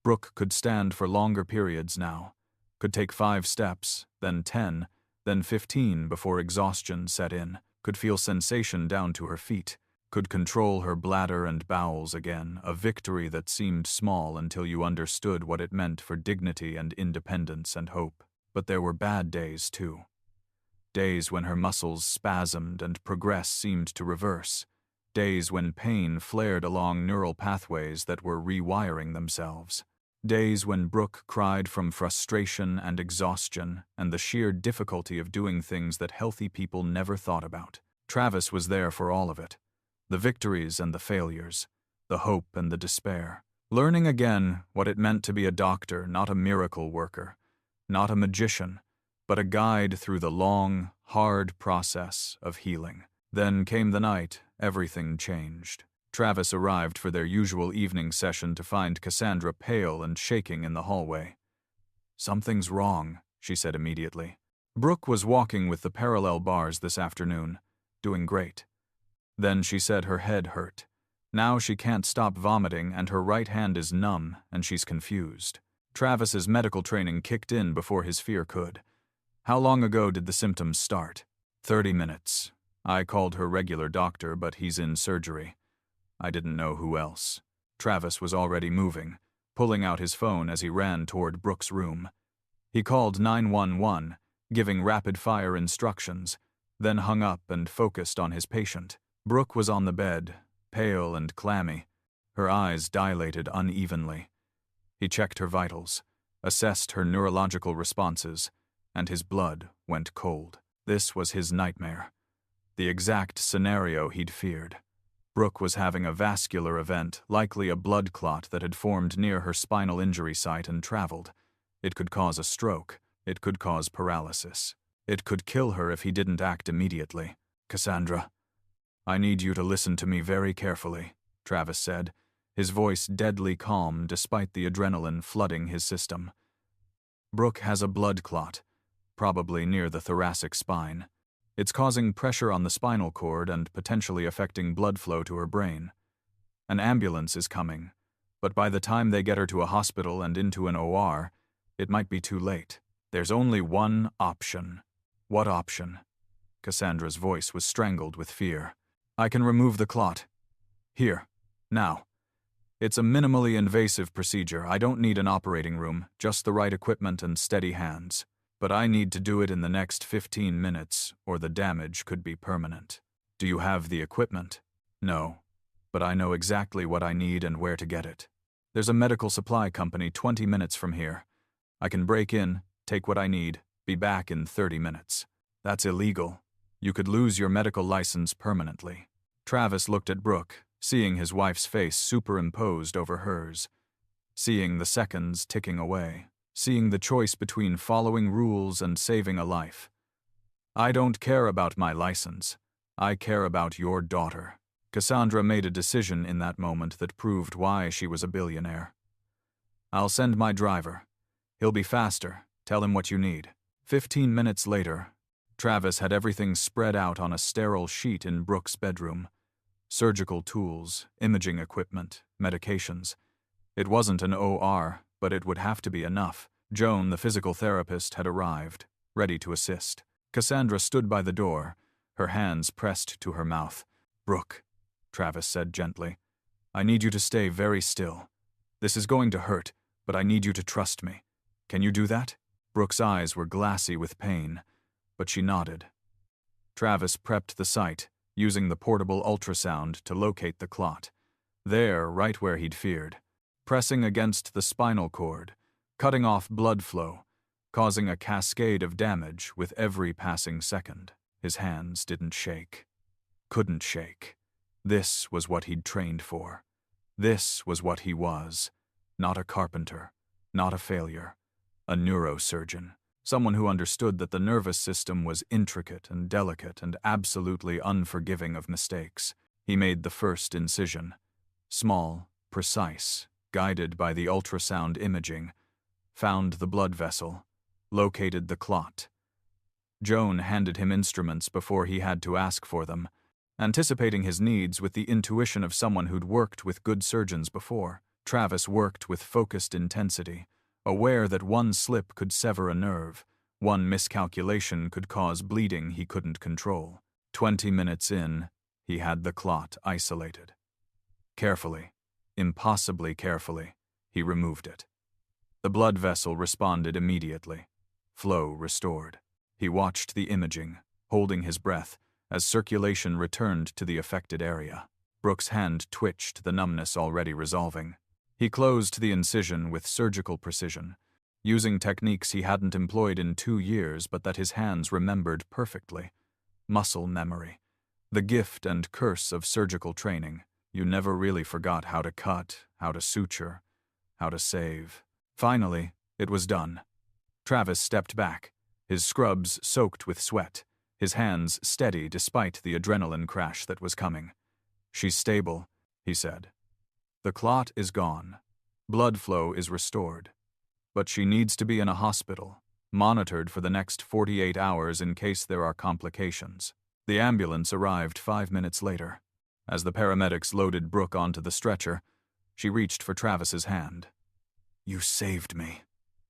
Brooke could stand for longer periods now, could take 5 steps, then 10, then 15 before exhaustion set in, could feel sensation down to her feet, could control her bladder and bowels again, a victory that seemed small until you understood what it meant for dignity and independence and hope. But there were bad days too. Days when her muscles spasmed and progress seemed to reverse. Days when pain flared along neural pathways that were rewiring themselves. Days when Brooke cried from frustration and exhaustion and the sheer difficulty of doing things that healthy people never thought about. Travis was there for all of it. The victories and the failures, the hope and the despair. Learning again what it meant to be a doctor, not a miracle worker, not a magician, but a guide through the long, hard process of healing. Then came the night everything changed. Travis arrived for their usual evening session to find Cassandra pale and shaking in the hallway. "Something's wrong," she said immediately. Brooke was walking with the parallel bars this afternoon, doing great. Then she said her head hurt. Now she can't stop vomiting and her right hand is numb and she's confused. Travis's medical training kicked in before his fear could. "How long ago did the symptoms start?" 30 minutes. I called her regular doctor, but he's in surgery. I didn't know who else." Travis was already moving, pulling out his phone as he ran toward Brooke's room. He called 911, giving rapid-fire instructions, then hung up and focused on his patient. Brooke was on the bed, pale and clammy, her eyes dilated unevenly. He checked her vitals, assessed her neurological responses, and his blood went cold. This was his nightmare. The exact scenario he'd feared. Brooke was having a vascular event, likely a blood clot that had formed near her spinal injury site and traveled. It could cause a stroke. It could cause paralysis. It could kill her if he didn't act immediately. "Cassandra, I need you to listen to me very carefully," Travis said, his voice deadly calm despite the adrenaline flooding his system. "Brooke has a blood clot, probably near the thoracic spine. It's causing pressure on the spinal cord and potentially affecting blood flow to her brain. An ambulance is coming, but by the time they get her to a hospital and into an OR, it might be too late. There's only one option." "What option?" Cassandra's voice was strangled with fear. "I can remove the clot. Here. Now. It's a minimally invasive procedure. I don't need an operating room, just the right equipment and steady hands. But I need to do it in the next 15 minutes, or the damage could be permanent." "Do you have the equipment?" "No. But I know exactly what I need and where to get it. There's a medical supply company 20 minutes from here. I can break in, take what I need, be back in 30 minutes. "That's illegal. You could lose your medical license permanently." Travis looked at Brooke, seeing his wife's face superimposed over hers, seeing the seconds ticking away, seeing the choice between following rules and saving a life. "I don't care about my license. I care about your daughter." Cassandra made a decision in that moment that proved why she was a billionaire. "I'll send my driver. He'll be faster. Tell him what you need." 15 minutes later, Travis had everything spread out on a sterile sheet in Brooke's bedroom. Surgical tools, imaging equipment, medications. It wasn't an OR, but it would have to be enough. Joan, the physical therapist, had arrived, ready to assist. Cassandra stood by the door, her hands pressed to her mouth. "Brooke," Travis said gently, "I need you to stay very still. This is going to hurt, but I need you to trust me. Can you do that?" Brooke's eyes were glassy with pain, but she nodded. Travis prepped the site, using the portable ultrasound to locate the clot. There, right where he'd feared. Pressing against the spinal cord, cutting off blood flow, causing a cascade of damage with every passing second. His hands didn't shake. Couldn't shake. This was what he'd trained for. This was what he was. Not a carpenter. Not a failure. A neurosurgeon. Someone who understood that the nervous system was intricate and delicate and absolutely unforgiving of mistakes. He made the first incision. Small, precise, guided by the ultrasound imaging. Found the blood vessel. Located the clot. Joan handed him instruments before he had to ask for them, anticipating his needs with the intuition of someone who'd worked with good surgeons before. Travis worked with focused intensity, aware that one slip could sever a nerve, one miscalculation could cause bleeding he couldn't control. 20 minutes in, he had the clot isolated. Carefully, impossibly carefully, he removed it. The blood vessel responded immediately. Flow restored. He watched the imaging, holding his breath, as circulation returned to the affected area. Brooke's hand twitched, the numbness already resolving. He closed the incision with surgical precision, using techniques he hadn't employed in 2 years but that his hands remembered perfectly. Muscle memory. The gift and curse of surgical training. You never really forgot how to cut, how to suture, how to save. Finally, it was done. Travis stepped back, his scrubs soaked with sweat, his hands steady despite the adrenaline crash that was coming. "She's stable," he said. "The clot is gone. Blood flow is restored. But she needs to be in a hospital, monitored for the next 48 hours in case there are complications." The ambulance arrived 5 minutes later. As the paramedics loaded Brooke onto the stretcher, she reached for Travis's hand. "You saved me,"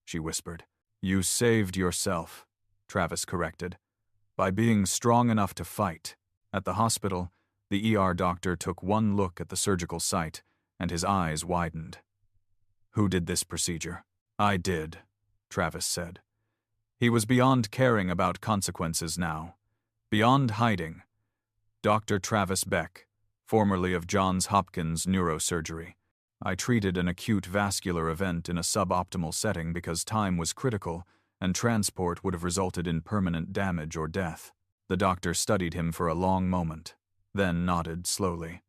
she whispered. "You saved yourself," Travis corrected, "by being strong enough to fight." At the hospital, the ER doctor took one look at the surgical site, and his eyes widened. "Who did this procedure?" "I did," Travis said. He was beyond caring about consequences now. Beyond hiding. Dr. Travis Beck, formerly of Johns Hopkins Neurosurgery. "I treated an acute vascular event in a suboptimal setting because time was critical and transport would have resulted in permanent damage or death." The doctor studied him for a long moment, then nodded slowly.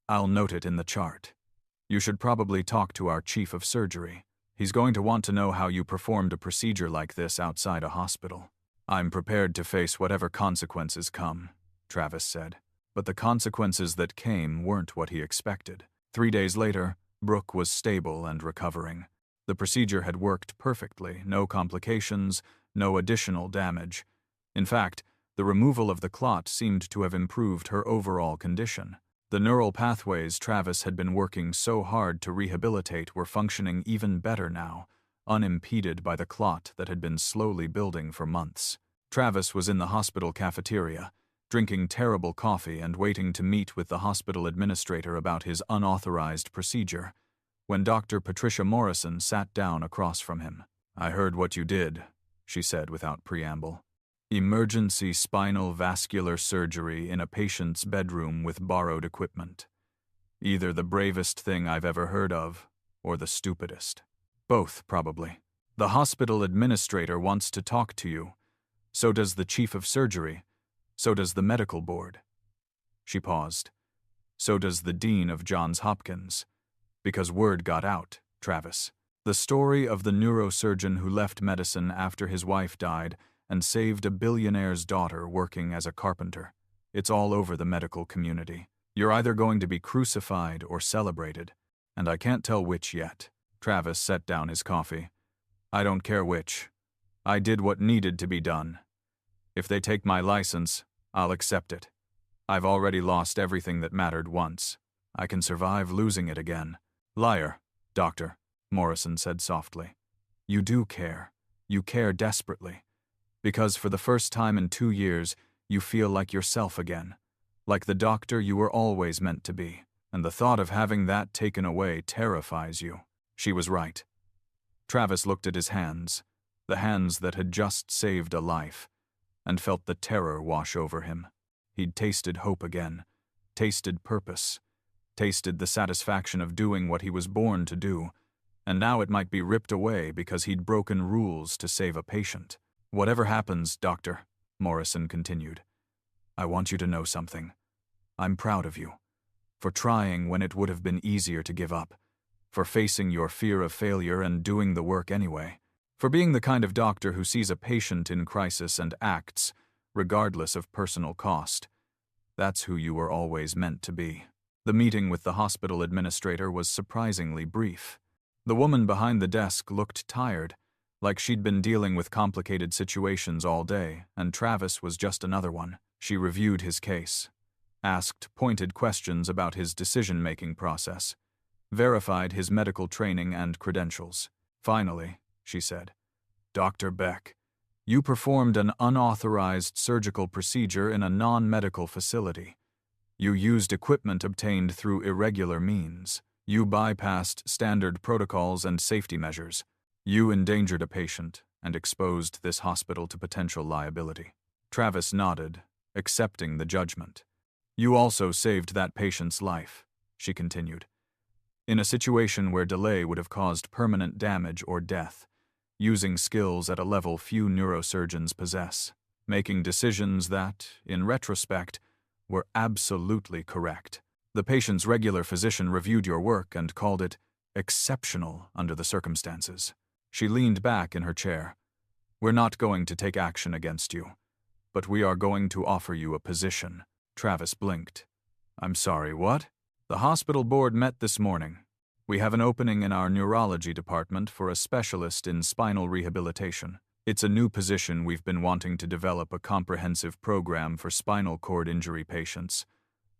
I'll note it in the chart. You should probably talk to our chief of surgery. He's going to want to know how you performed a procedure like this outside a hospital. I'm prepared to face whatever consequences come, Travis said. But the consequences that came weren't what he expected. 3 days later, Brooke was stable and recovering. The procedure had worked perfectly, no complications, no additional damage. In fact, the removal of the clot seemed to have improved her overall condition. The neural pathways Travis had been working so hard to rehabilitate were functioning even better now, unimpeded by the clot that had been slowly building for months. Travis was in the hospital cafeteria, drinking terrible coffee and waiting to meet with the hospital administrator about his unauthorized procedure, when Dr. Patricia Morrison sat down across from him. "I heard what you did," she said without preamble. "Emergency spinal vascular surgery in a patient's bedroom with borrowed equipment. Either the bravest thing I've ever heard of, or the stupidest. Both, probably. The hospital administrator wants to talk to you. So does the chief of surgery. So does the medical board." She paused. "So does the dean of Johns Hopkins. Because word got out, Travis. The story of the neurosurgeon who left medicine after his wife died and saved a billionaire's daughter working as a carpenter. It's all over the medical community. You're either going to be crucified or celebrated, and I can't tell which yet." Travis set down his coffee. "I don't care which. I did what needed to be done. If they take my license, I'll accept it. I've already lost everything that mattered once. I can survive losing it again." "Liar, doctor," Morrison said softly. "You do care. You care desperately. Because for the first time in 2 years, you feel like yourself again. Like the doctor you were always meant to be. And the thought of having that taken away terrifies you." She was right. Travis looked at his hands, the hands that had just saved a life, and felt the terror wash over him. He'd tasted hope again, tasted purpose, tasted the satisfaction of doing what he was born to do, and now it might be ripped away because he'd broken rules to save a patient. "Whatever happens, doctor," Morrison continued, "I want you to know something. I'm proud of you. For trying when it would have been easier to give up. For facing your fear of failure and doing the work anyway. For being the kind of doctor who sees a patient in crisis and acts, regardless of personal cost. That's who you were always meant to be." The meeting with the hospital administrator was surprisingly brief. The woman behind the desk looked tired, like she'd been dealing with complicated situations all day, and Travis was just another one. She reviewed his case, asked pointed questions about his decision-making process, verified his medical training and credentials. "Finally," she said, "Dr. Beck, you performed an unauthorized surgical procedure in a non-medical facility. You used equipment obtained through irregular means. You bypassed standard protocols and safety measures. You endangered a patient and exposed this hospital to potential liability." Travis nodded, accepting the judgment. "You also saved that patient's life," she continued. "In a situation where delay would have caused permanent damage or death, using skills at a level few neurosurgeons possess, making decisions that, in retrospect, were absolutely correct. The patient's regular physician reviewed your work and called it exceptional under the circumstances." She leaned back in her chair. "We're not going to take action against you, but we are going to offer you a position." Travis blinked. "I'm sorry, what?" "The hospital board met this morning. We have an opening in our neurology department for a specialist in spinal rehabilitation. It's a new position. We've been wanting to develop a comprehensive program for spinal cord injury patients,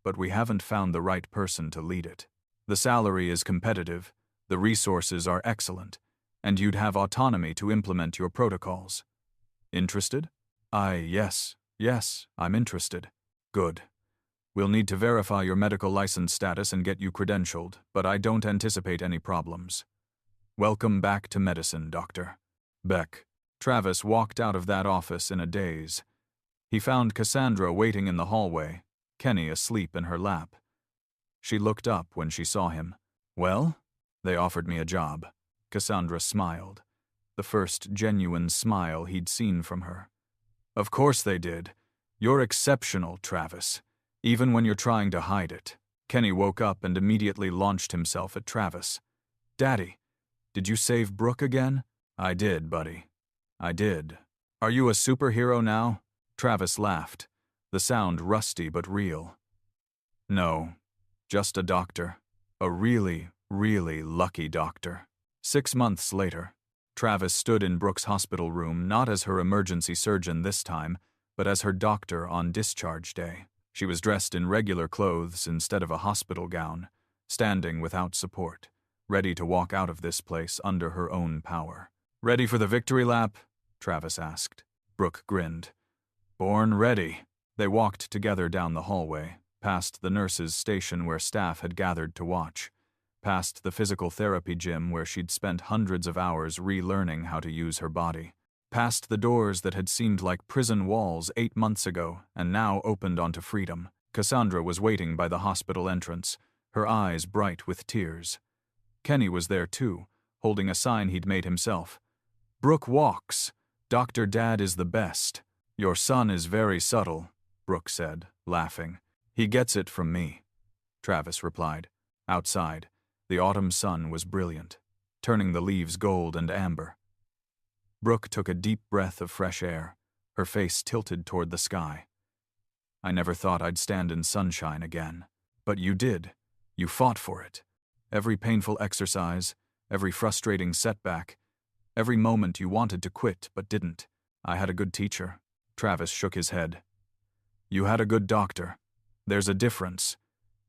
but we haven't found the right person to lead it. The salary is competitive, the resources are excellent, and you'd have autonomy to implement your protocols. Interested?" Yes, I'm interested." "Good. We'll need to verify your medical license status and get you credentialed, but I don't anticipate any problems. Welcome back to medicine, Dr. Beck." Travis walked out of that office in a daze. He found Cassandra waiting in the hallway, Kenny asleep in her lap. She looked up when she saw him. "Well, they offered me a job." Cassandra smiled, the first genuine smile he'd seen from her. "Of course they did. You're exceptional, Travis, even when you're trying to hide it." Kenny woke up and immediately launched himself at Travis. "Daddy, did you save Brooke again?" "I did, buddy. I did." "Are you a superhero now?" Travis laughed, the sound rusty but real. "No, just a doctor. A really, really lucky doctor." 6 months later, Travis stood in Brooke's hospital room not as her emergency surgeon this time, but as her doctor on discharge day. She was dressed in regular clothes instead of a hospital gown, standing without support, ready to walk out of this place under her own power. "Ready for the victory lap?" Travis asked. Brooke grinned. "Born ready." They walked together down the hallway, past the nurses' station where staff had gathered to watch, past the physical therapy gym where she'd spent hundreds of hours relearning how to use her body, past the doors that had seemed like prison walls 8 months ago and now opened onto freedom. Cassandra was waiting by the hospital entrance, her eyes bright with tears. Kenny was there too, holding a sign he'd made himself. "Brooke walks. Dr. Dad is the best." "Your son is very subtle," Brooke said, laughing. "He gets it from me," Travis replied. Outside, the autumn sun was brilliant, turning the leaves gold and amber. Brooke took a deep breath of fresh air, her face tilted toward the sky. "I never thought I'd stand in sunshine again. But you did. You fought for it. Every painful exercise, every frustrating setback, every moment you wanted to quit but didn't. I had a good teacher." Travis shook his head. "You had a good doctor. There's a difference.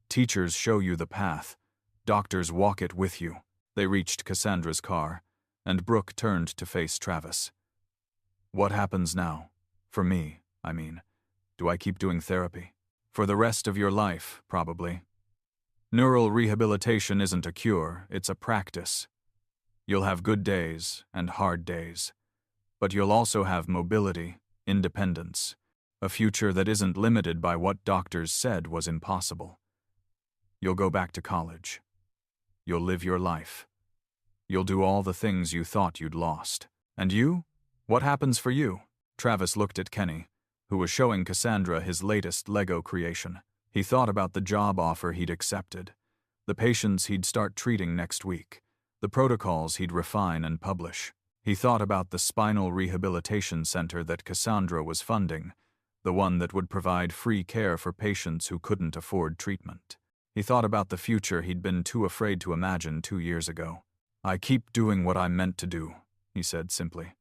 Teachers show you the path. Doctors walk it with you." They reached Cassandra's car, and Brooke turned to face Travis. "What happens now? For me, I mean. Do I keep doing therapy? For the rest of your life, probably. Neural rehabilitation isn't a cure, it's a practice. You'll have good days and hard days. But you'll also have mobility, independence, a future that isn't limited by what doctors said was impossible. You'll go back to college. You'll live your life. You'll do all the things you thought you'd lost. And you? What happens for you?" Travis looked at Kenny, who was showing Cassandra his latest Lego creation. He thought about the job offer he'd accepted, the patients he'd start treating next week, the protocols he'd refine and publish. He thought about the spinal rehabilitation center that Cassandra was funding, the one that would provide free care for patients who couldn't afford treatment. He thought about the future he'd been too afraid to imagine 2 years ago. "I keep doing what I'm meant to do," he said simply.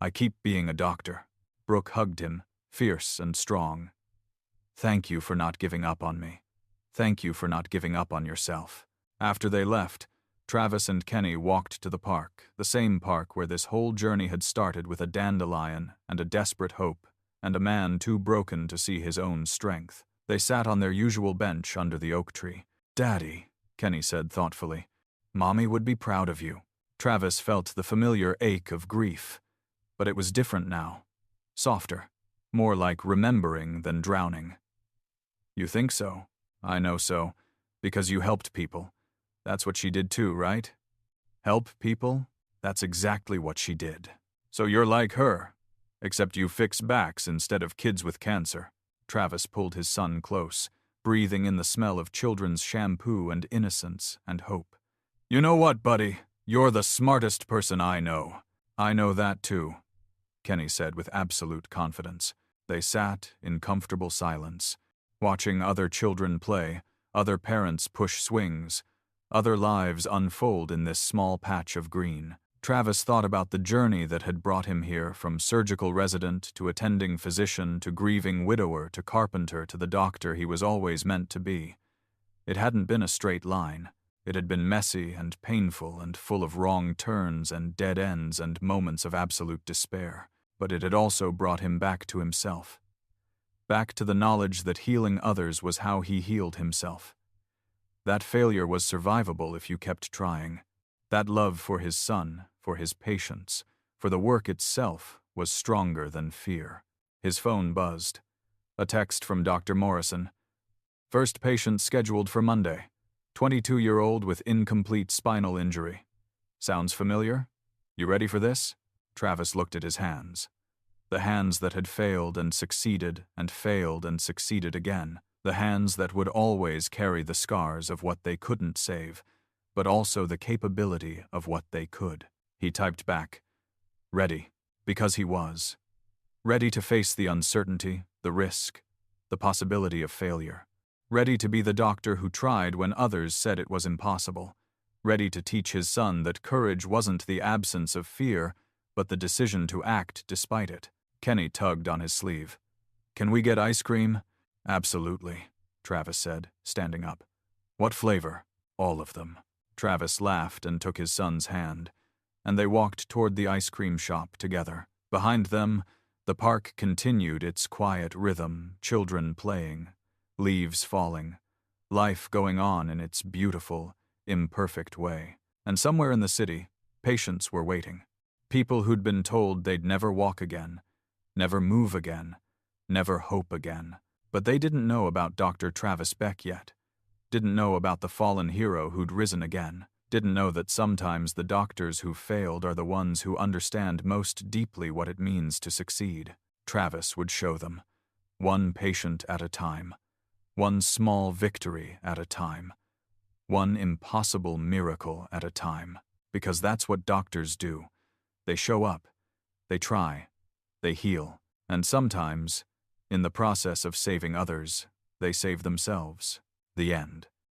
"I keep being a doctor." Brooke hugged him, fierce and strong. "Thank you for not giving up on me. Thank you for not giving up on yourself." After they left, Travis and Kenny walked to the park, the same park where this whole journey had started with a dandelion and a desperate hope, and a man too broken to see his own strength. They sat on their usual bench under the oak tree. "Daddy," Kenny said thoughtfully, "Mommy would be proud of you." Travis felt the familiar ache of grief, but it was different now. Softer, more like remembering than drowning. "You think so? I know so, because you helped people. That's what she did too, right? Help people? That's exactly what she did. So you're like her, except you fix backs instead of kids with cancer." Travis pulled his son close, breathing in the smell of children's shampoo and innocence and hope. "You know what, buddy? You're the smartest person I know." "I know that too," Kenny said with absolute confidence. They sat in comfortable silence, watching other children play, other parents push swings, other lives unfold in this small patch of green. Travis thought about the journey that had brought him here, from surgical resident to attending physician to grieving widower to carpenter to the doctor he was always meant to be. It hadn't been a straight line. It had been messy and painful and full of wrong turns and dead ends and moments of absolute despair. But it had also brought him back to himself. Back to the knowledge that healing others was how he healed himself. That failure was survivable if you kept trying. That love for his son, for his patients, for the work itself, was stronger than fear. His phone buzzed. A text from Dr. Morrison. "First patient scheduled for Monday. 22-year-old with incomplete spinal injury. Sounds familiar? You ready for this?" Travis looked at his hands. The hands that had failed and succeeded and failed and succeeded again. The hands that would always carry the scars of what they couldn't save, but also the capability of what they could. He typed back, ready, because he was. Ready to face the uncertainty, the risk, the possibility of failure. Ready to be the doctor who tried when others said it was impossible. Ready to teach his son that courage wasn't the absence of fear, but the decision to act despite it. Kenny tugged on his sleeve. Can we get ice cream? Absolutely, Travis said, standing up. What flavor? All of them. Travis laughed and took his son's hand, and they walked toward the ice cream shop together. Behind them, the park continued its quiet rhythm, children playing, leaves falling, life going on in its beautiful, imperfect way. And somewhere in the city, patients were waiting. People who'd been told they'd never walk again, never move again, never hope again. But they didn't know about Dr. Travis Beck yet. Didn't know about the fallen hero who'd risen again. Didn't know that sometimes the doctors who failed are the ones who understand most deeply what it means to succeed. Travis would show them, one patient at a time, one small victory at a time, one impossible miracle at a time, because that's what doctors do. They show up, they try, they heal, and sometimes, in the process of saving others, they save themselves. The end.